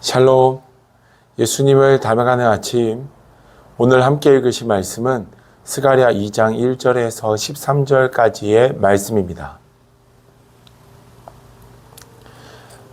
샬롬, 예수님을 닮아가는 아침. 오늘 함께 읽으실 말씀은 스가랴 2장 1절에서 13절까지의 말씀입니다.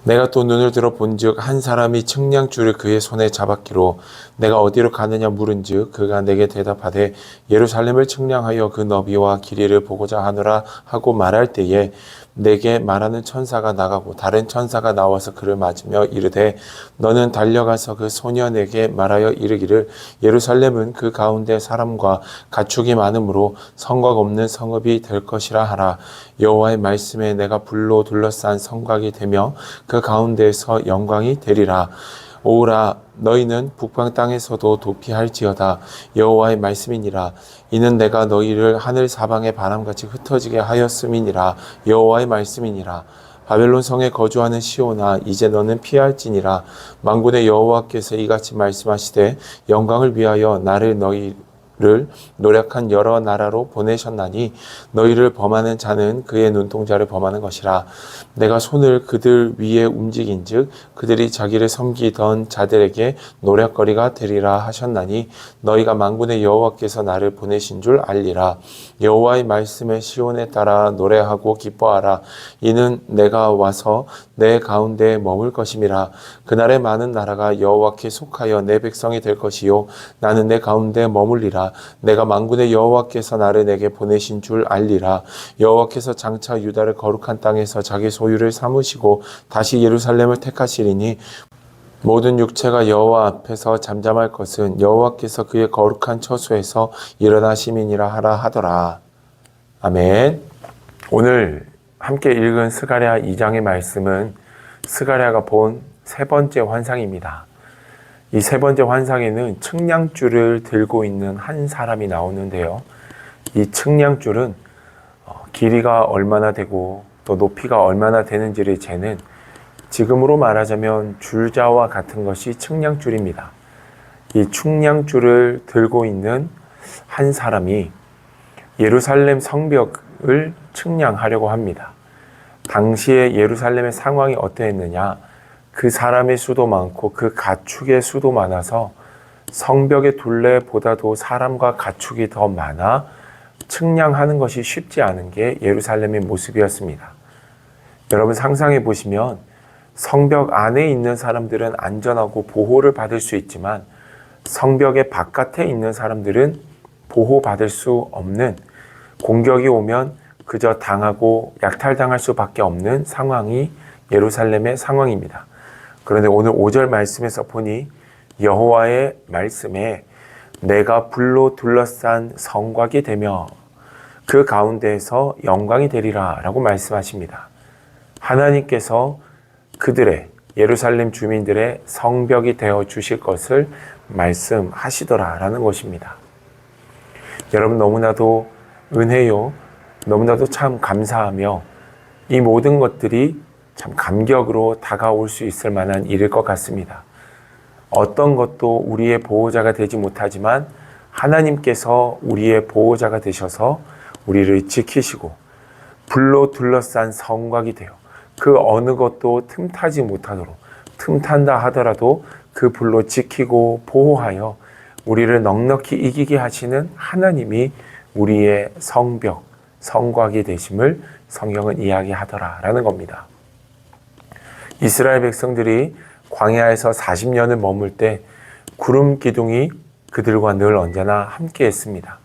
내가 또 눈을 들어 본즉 한 사람이 측량줄을 그의 손에 잡았기로 내가 어디로 가느냐 물은즉 그가 내게 대답하되 예루살렘을 측량하여 그 너비와 길이를 보고자 하노라 하고 말할 때에 내게 말하는 천사가 나가고 다른 천사가 나와서 그를 맞으며 이르되 너는 달려가서 그 소년에게 말하여 이르기를 예루살렘은 그 가운데 사람과 가축이 많으므로 성곽 없는 성읍이 될 것이라 하라. 여호와의 말씀에 내가 불로 둘러싼 성곽이 되며 그 가운데에서 영광이 되리라. 오라 너희는 북방 땅에서도 도피할지어다. 여호와의 말씀이니라. 이는 내가 너희를 하늘 사방의 바람같이 흩어지게 하였음이니라. 여호와의 말씀이니라. 바벨론 성에 거주하는 시온아 이제 너는 피할지니라. 만군의 여호와께서 이같이 말씀하시되 영광을 위하여 나를 너희를 노력한 여러 나라로 보내셨나니 너희를 범하는 자는 그의 눈동자를 범하는 것이라. 내가 손을 그들 위에 움직인즉 그들이 자기를 섬기던 자들에게 노략거리가 되리라 하셨나니 너희가 만군의 여호와께서 나를 보내신 줄 알리라. 여호와의 말씀에 시온에 따라 노래하고 기뻐하라. 이는 내가 와서 내 가운데 머물 것임이라. 그날에 많은 나라가 여호와께 속하여 내 백성이 될 것이요 나는 내 가운데 머물리라. 내가 만군의 여호와께서 나를 내게 보내신 줄 알리라. 여호와께서 장차 유다를 거룩한 땅에서 자기 소유를 삼으시고 다시 예루살렘을 택하시리니 모든 육체가 여호와 앞에서 잠잠할 것은 여호와께서 그의 거룩한 처소에서 일어나심이니라 하라 하더라. 아멘. 오늘 함께 읽은 스가랴 2장의 말씀은 스가랴가 본 세 번째 환상입니다. 이 세 번째 환상에는 측량줄을 들고 있는 한 사람이 나오는데요. 이 측량줄은 길이가 얼마나 되고 또 높이가 얼마나 되는지를 재는, 지금으로 말하자면 줄자와 같은 것이 측량줄입니다. 이 측량줄을 들고 있는 한 사람이 예루살렘 성벽을 측량하려고 합니다. 당시에 예루살렘의 상황이 어떠했느냐? 그 사람의 수도 많고 그 가축의 수도 많아서 성벽의 둘레보다도 사람과 가축이 더 많아 측량하는 것이 쉽지 않은 게 예루살렘의 모습이었습니다. 여러분 상상해 보시면 성벽 안에 있는 사람들은 안전하고 보호를 받을 수 있지만 성벽의 바깥에 있는 사람들은 보호받을 수 없는, 공격이 오면 그저 당하고 약탈당할 수밖에 없는 상황이 예루살렘의 상황입니다. 그런데 오늘 5절 말씀에서 보니 여호와의 말씀에 내가 불로 둘러싼 성곽이 되며 그 가운데에서 영광이 되리라 라고 말씀하십니다. 하나님께서 그들의 예루살렘 주민들의 성벽이 되어 주실 것을 말씀하시더라 라는 것입니다. 여러분 너무나도 은혜요, 너무나도 참 감사하며 이 모든 것들이 참 감격으로 다가올 수 있을 만한 일일 것 같습니다. 어떤 것도 우리의 보호자가 되지 못하지만 하나님께서 우리의 보호자가 되셔서 우리를 지키시고 불로 둘러싼 성곽이 되어 그 어느 것도 틈타지 못하도록, 틈탄다 하더라도 그 불로 지키고 보호하여 우리를 넉넉히 이기게 하시는 하나님이 우리의 성벽, 성곽이 되심을 성경은 이야기하더라 라는 겁니다. 이스라엘 백성들이 광야에서 40년을 머물 때 구름 기둥이 그들과 늘 언제나 함께 했습니다.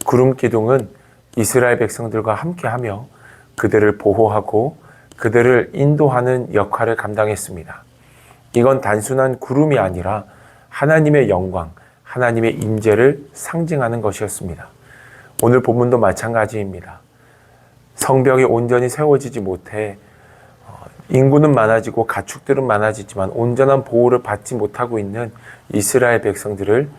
구름 기둥은 이스라엘 백성들과 함께하며 그들을 보호하고 그들을 인도하는 역할을 감당했습니다. 이건 단순한 구름이 아니라 하나님의 영광, 하나님의 임재를 상징하는 것이었습니다. 오늘 본문도 마찬가지입니다. 성벽이 온전히 세워지지 못해 인구는 많아지고 가축들은 많아지지만 온전한 보호를 받지 못하고 있는 이스라엘 백성들을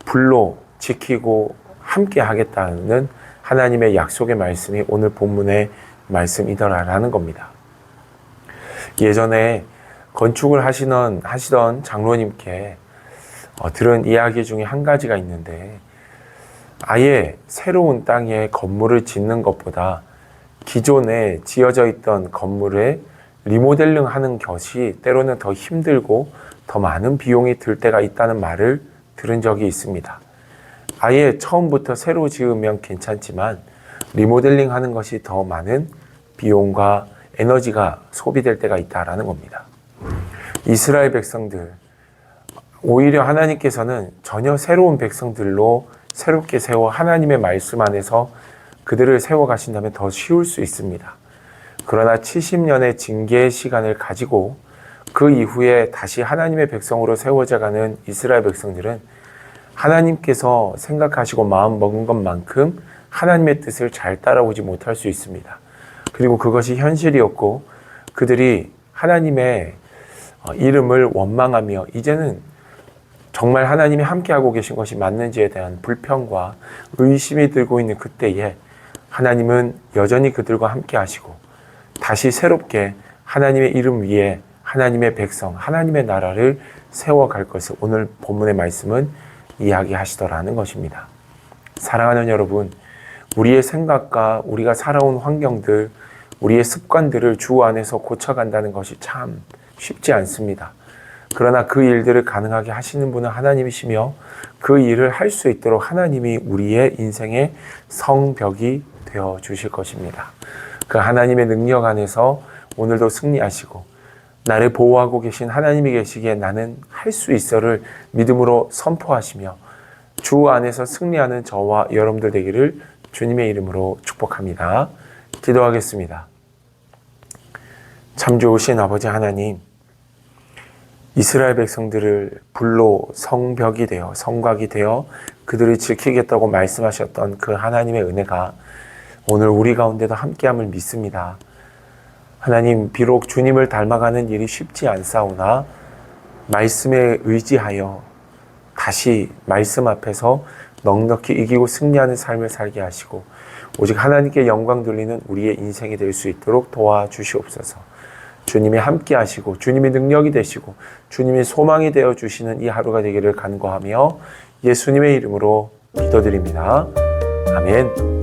불로 지키고 함께 하겠다는 하나님의 약속의 말씀이 오늘 본문의 말씀이더라라는 겁니다. 예전에 건축을 하시던 장로님께 들은 이야기 중에 한 가지가 있는데, 아예 새로운 땅에 건물을 짓는 것보다 기존에 지어져 있던 건물에 리모델링 하는 것이 때로는 더 힘들고 더 많은 비용이 들 때가 있다는 말을 들은 적이 있습니다. 아예 처음부터 새로 지으면 괜찮지만 리모델링 하는 것이 더 많은 비용과 에너지가 소비될 때가 있다라는 겁니다. 이스라엘 백성들, 오히려 하나님께서는 전혀 새로운 백성들로 새롭게 세워 하나님의 말씀 안에서 그들을 세워가신다면 더 쉬울 수 있습니다. 그러나 70년의 징계의 시간을 가지고 그 이후에 다시 하나님의 백성으로 세워져가는 이스라엘 백성들은 하나님께서 생각하시고 마음 먹은 것만큼 하나님의 뜻을 잘 따라오지 못할 수 있습니다. 그리고 그것이 현실이었고 그들이 하나님의 이름을 원망하며 이제는 정말 하나님이 함께하고 계신 것이 맞는지에 대한 불평과 의심이 들고 있는 그때에 하나님은 여전히 그들과 함께 하시고 다시 새롭게 하나님의 이름 위에 하나님의 백성, 하나님의 나라를 세워갈 것을 오늘 본문의 말씀은 이야기하시더라는 것입니다. 사랑하는 여러분, 우리의 생각과 우리가 살아온 환경들, 우리의 습관들을 주 안에서 고쳐간다는 것이 참 쉽지 않습니다. 그러나 그 일들을 가능하게 하시는 분은 하나님이시며 그 일을 할 수 있도록 하나님이 우리의 인생의 성벽이 되어 주실 것입니다. 그 하나님의 능력 안에서 오늘도 승리하시고 나를 보호하고 계신 하나님이 계시기에 나는 할 수 있어를 믿음으로 선포하시며 주 안에서 승리하는 저와 여러분들 되기를 주님의 이름으로 축복합니다. 기도하겠습니다. 참 좋으신 아버지 하나님, 이스라엘 백성들을 불로 성벽이 되어 성곽이 되어 그들을 지키겠다고 말씀하셨던 그 하나님의 은혜가 오늘 우리 가운데도 함께함을 믿습니다. 하나님, 비록 주님을 닮아가는 일이 쉽지 않사오나 말씀에 의지하여 다시 말씀 앞에서 넉넉히 이기고 승리하는 삶을 살게 하시고 오직 하나님께 영광 돌리는 우리의 인생이 될 수 있도록 도와주시옵소서. 주님이 함께 하시고 주님이 능력이 되시고 주님이 소망이 되어 주시는 이 하루가 되기를 간구하며 예수님의 이름으로 기도드립니다. 아멘.